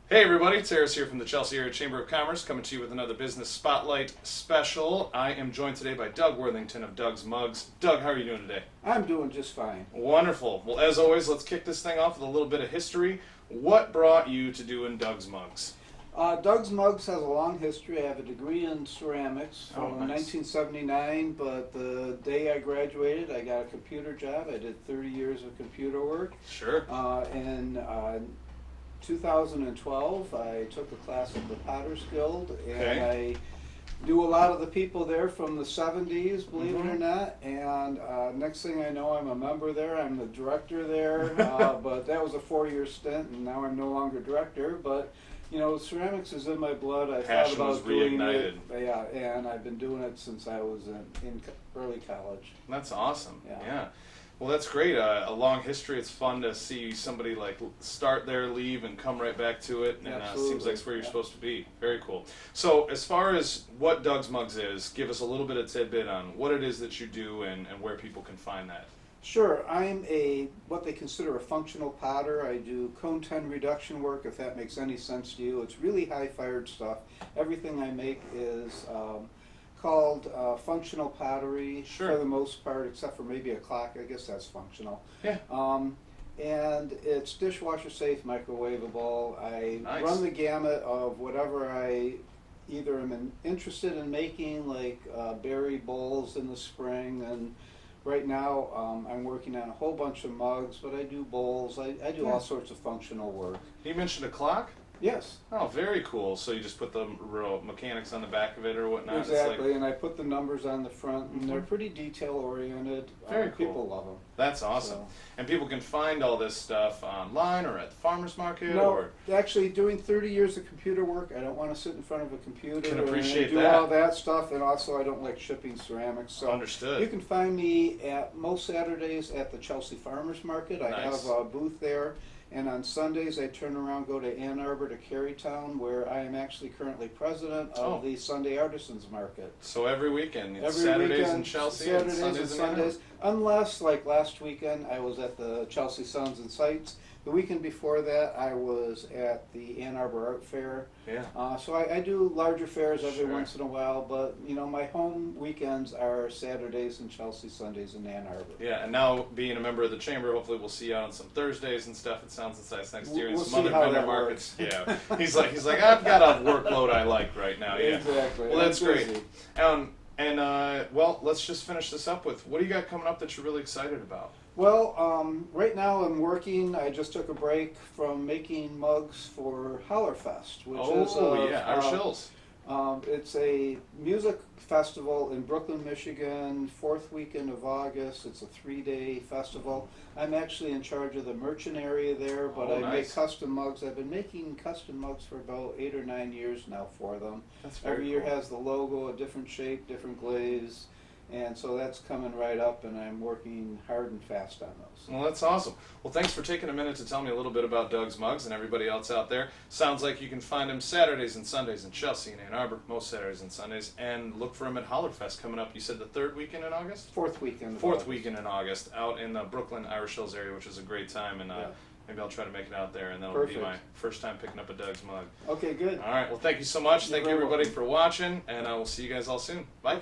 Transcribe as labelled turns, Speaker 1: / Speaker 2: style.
Speaker 1: Hey everybody, it's Harris here from the Chelsea Area Chamber of Commerce coming to you with another Business Spotlight special. I am joined today by Doug Worthington of Doug's Mugs. Doug, how are you doing today?
Speaker 2: I'm doing just fine.
Speaker 1: Wonderful. Well, as always, let's kick this thing off with a little bit of history. What brought you to doing Doug's Mugs?
Speaker 2: Doug's Mugs has a long history. I have a degree in ceramics from
Speaker 1: Nice.
Speaker 2: 1979, but the day I graduated, I got a computer job. I did 30 years of computer work.
Speaker 1: Sure.
Speaker 2: In 2012, I took a class at the Potter's Guild, and
Speaker 1: Okay.
Speaker 2: I knew a lot of the people there from the 70s, believe it or
Speaker 1: Mhm.
Speaker 2: not. And next thing I know, I'm a member there. I'm the director there, but that was a 4-year stint, and now I'm no longer director. But you know, ceramics is in my blood. I
Speaker 1: Passion
Speaker 2: thought
Speaker 1: was
Speaker 2: about doing
Speaker 1: reignited.
Speaker 2: it, yeah, and I've been doing it since I was in early college.
Speaker 1: That's awesome.
Speaker 2: Yeah.
Speaker 1: Yeah. Well, that's great. A long history. It's fun to see somebody like start there, leave, and come right back to it. And seems
Speaker 2: Absolutely.
Speaker 1: like it's where you're
Speaker 2: Yeah.
Speaker 1: supposed to be. Very cool. So, as far as what Doug's Mugs is, give us a little bit of tidbit on what it is that you do and where people can find that.
Speaker 2: Sure, I'm what they consider a functional potter. I do cone 10 reduction work, if that makes any sense to you. It's really high-fired stuff. Everything I make is called functional pottery
Speaker 1: Sure.
Speaker 2: for the most part, except for maybe a clock. I guess that's functional.
Speaker 1: Yeah.
Speaker 2: And it's dishwasher safe, microwavable. I
Speaker 1: Nice.
Speaker 2: run the gamut of whatever I either am interested in making, like berry bowls in the spring, and right now I'm working on a whole bunch of mugs, but I do bowls. I do all sorts of functional work.
Speaker 1: You mentioned a clock.
Speaker 2: Yes.
Speaker 1: Oh, very cool. So you just put the real mechanics on the back of it or whatnot? It's
Speaker 2: Exactly, and I put the numbers on the front, and they're
Speaker 1: Mhm.
Speaker 2: pretty detail oriented.
Speaker 1: Very cool.
Speaker 2: People love them.
Speaker 1: That's awesome.
Speaker 2: So-
Speaker 1: And people can find all this stuff online or at the farmer's market
Speaker 2: No,
Speaker 1: or...
Speaker 2: actually, doing 30 years of computer work, I don't want to sit in front of a computer
Speaker 1: Can
Speaker 2: and
Speaker 1: appreciate
Speaker 2: do
Speaker 1: that.
Speaker 2: all that stuff, and also I don't like shipping ceramics. So
Speaker 1: Understood.
Speaker 2: you can find me at most Saturdays at the Chelsea Farmers Market. I
Speaker 1: Nice.
Speaker 2: have a booth there. And on Sundays, I turn around, go to Ann Arbor to Carytown, where I am actually currently president of
Speaker 1: Oh.
Speaker 2: the Sunday Artisans Market.
Speaker 1: So every weekend, it's
Speaker 2: Every
Speaker 1: Saturdays
Speaker 2: weekend,
Speaker 1: in Chelsea
Speaker 2: Saturdays
Speaker 1: and Sundays in Ann Arbor.
Speaker 2: Sundays, unless like last weekend I was at the Chelsea Sons and Sights. The weekend before that I was at the Ann Arbor Art Fair.
Speaker 1: Yeah.
Speaker 2: So I do larger fairs every
Speaker 1: Sure.
Speaker 2: once in a while, but you know, my home weekends are Saturdays in Chelsea, Sundays in Ann Arbor.
Speaker 1: Yeah, and now being a member of the chamber, hopefully we'll see you out on some Thursdays and stuff. It sounds nice next year and
Speaker 2: We'll
Speaker 1: some
Speaker 2: see
Speaker 1: other
Speaker 2: how
Speaker 1: vendor
Speaker 2: that
Speaker 1: markets.
Speaker 2: works.
Speaker 1: Yeah, he's like I've got a workload I like right now. Yeah,
Speaker 2: Exactly.
Speaker 1: Well, that's
Speaker 2: I'm
Speaker 1: great.
Speaker 2: busy.
Speaker 1: Well, let's just finish this up with what do you got coming up that you're really excited about?
Speaker 2: Well, right now I'm working. I just took a break from making mugs for Hollerfest, which is
Speaker 1: Irish Hills.
Speaker 2: It's a music festival in Brooklyn, Michigan, fourth weekend of August. It's a 3-day festival. I'm actually in charge of the merchant area there, but
Speaker 1: Oh,
Speaker 2: I make
Speaker 1: nice.
Speaker 2: custom mugs. I've been making custom mugs for about 8 or 9 years now for them.
Speaker 1: That's very
Speaker 2: Every year
Speaker 1: cool.
Speaker 2: has the logo, a different shape, different glaze, and so that's coming right up, and I'm working hard and fast on those.
Speaker 1: Well, that's awesome. Well, thanks for taking a minute to tell me a little bit about Doug's Mugs and everybody else out there. Sounds like you can find him Saturdays and Sundays in Chelsea and Ann Arbor, most Saturdays and Sundays, and look for him at Hollerfest coming up. You said the third weekend in August?
Speaker 2: Fourth weekend. of
Speaker 1: Fourth
Speaker 2: August.
Speaker 1: weekend in August, out in the Brooklyn Irish Hills area, which is a great time, and
Speaker 2: Yeah.
Speaker 1: maybe I'll try to make it out there, and that'll be
Speaker 2: Perfect.
Speaker 1: my first time picking up a Doug's Mug.
Speaker 2: Okay, good.
Speaker 1: All right, well, thank you so much.
Speaker 2: You're
Speaker 1: Thank you,
Speaker 2: very
Speaker 1: everybody,
Speaker 2: welcome.
Speaker 1: for watching, and I will see you guys all soon. Bye.